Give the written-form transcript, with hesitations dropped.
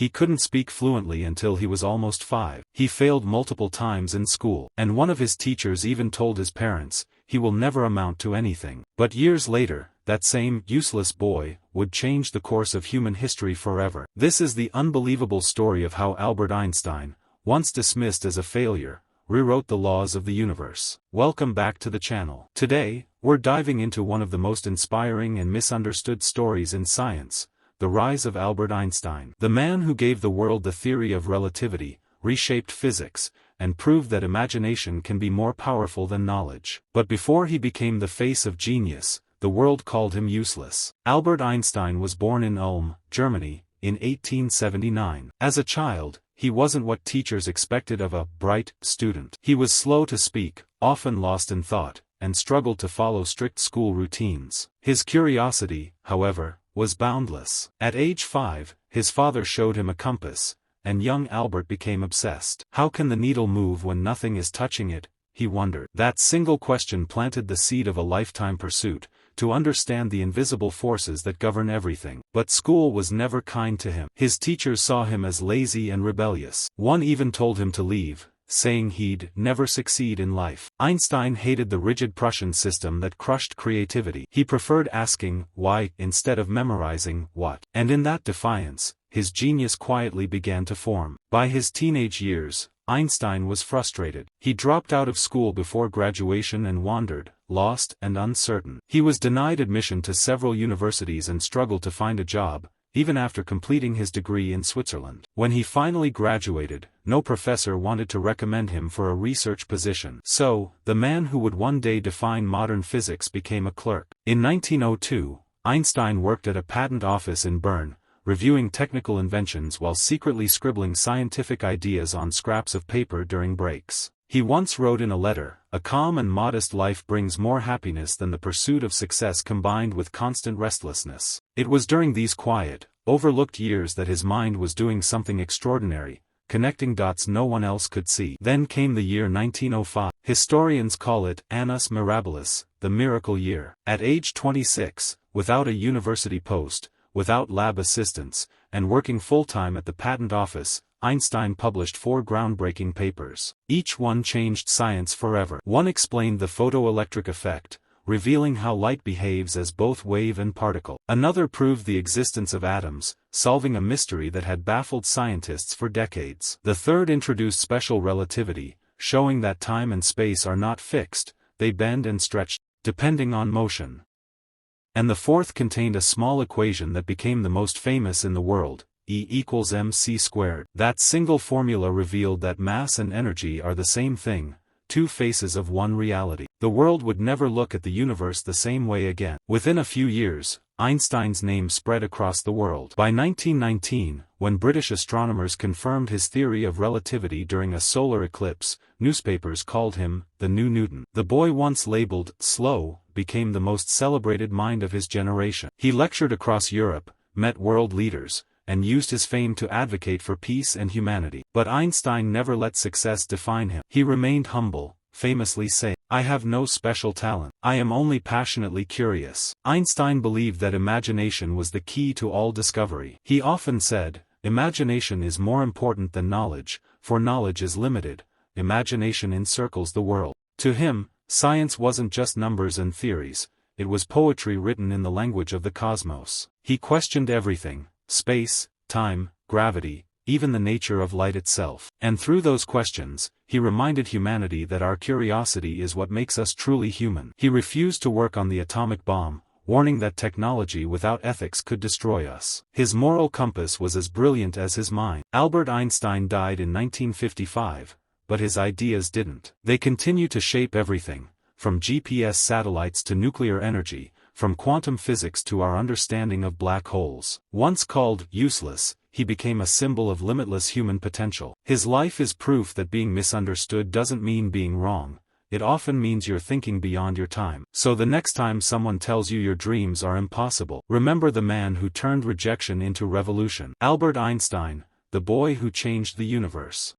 He couldn't speak fluently until he was almost 5. He failed multiple times in school, and one of his teachers even told his parents, he will never amount to anything. But years later, that same useless boy would change the course of human history forever. This is the unbelievable story of how Albert Einstein, once dismissed as a failure, rewrote the laws of the universe. Welcome back to the channel. Today, we're diving into one of the most inspiring and misunderstood stories in science, the rise of Albert Einstein. The man who gave the world the theory of relativity, reshaped physics, and proved that imagination can be more powerful than knowledge. But before he became the face of genius, the world called him useless. Albert Einstein was born in Ulm, Germany, in 1879. As a child, he wasn't what teachers expected of a bright student. He was slow to speak, often lost in thought, and struggled to follow strict school routines. His curiosity, however, was boundless. At age 5, his father showed him a compass, and young Albert became obsessed. How can the needle move when nothing is touching it? He wondered. That single question planted the seed of a lifetime pursuit, to understand the invisible forces that govern everything. But school was never kind to him. His teachers saw him as lazy and rebellious. One even told him to leave, saying he'd never succeed in life. Einstein hated the rigid Prussian system that crushed creativity. He preferred asking why instead of memorizing what. And in that defiance, his genius quietly began to form. By his teenage years, Einstein was frustrated. He dropped out of school before graduation and wandered, lost and uncertain. He was denied admission to several universities and struggled to find a job, even after completing his degree in Switzerland. When he finally graduated, no professor wanted to recommend him for a research position. So, the man who would one day define modern physics became a clerk. In 1902, Einstein worked at a patent office in Bern, reviewing technical inventions while secretly scribbling scientific ideas on scraps of paper during breaks. He once wrote in a letter, "A calm and modest life brings more happiness than the pursuit of success combined with constant restlessness." It was during these quiet, overlooked years that his mind was doing something extraordinary, connecting dots no one else could see. Then came the year 1905. Historians call it Annus Mirabilis, the miracle year. At age 26, without a university post, without lab assistance, and working full-time at the patent office, Einstein published 4 groundbreaking papers. Each one changed science forever. One explained the photoelectric effect, revealing how light behaves as both wave and particle. Another proved the existence of atoms, solving a mystery that had baffled scientists for decades. The third introduced special relativity, showing that time and space are not fixed, they bend and stretch, depending on motion. And the fourth contained a small equation that became the most famous in the world, E equals mc squared. That single formula revealed that mass and energy are the same thing, two faces of one reality. The world would never look at the universe the same way again. Within a few years, Einstein's name spread across the world. By 1919, when British astronomers confirmed his theory of relativity during a solar eclipse, newspapers called him the new Newton. The boy once labeled slow became the most celebrated mind of his generation. He lectured across Europe, met world leaders, and used his fame to advocate for peace and humanity. But Einstein never let success define him. He remained humble, famously saying, "I have no special talent. I am only passionately curious." Einstein believed that imagination was the key to all discovery. He often said, "Imagination is more important than knowledge, for knowledge is limited. Imagination encircles the world." To him, science wasn't just numbers and theories, it was poetry written in the language of the cosmos. He questioned everything: space, time, gravity, even the nature of light itself. And through those questions, he reminded humanity that our curiosity is what makes us truly human. He refused to work on the atomic bomb, warning that technology without ethics could destroy us. His moral compass was as brilliant as his mind. Albert Einstein died in 1955, but his ideas didn't. They continue to shape everything, from GPS satellites to nuclear energy, from quantum physics to our understanding of black holes. Once called useless, he became a symbol of limitless human potential. His life is proof that being misunderstood doesn't mean being wrong, it often means you're thinking beyond your time. So the next time someone tells you your dreams are impossible, remember the man who turned rejection into revolution. Albert Einstein, the boy who changed the universe.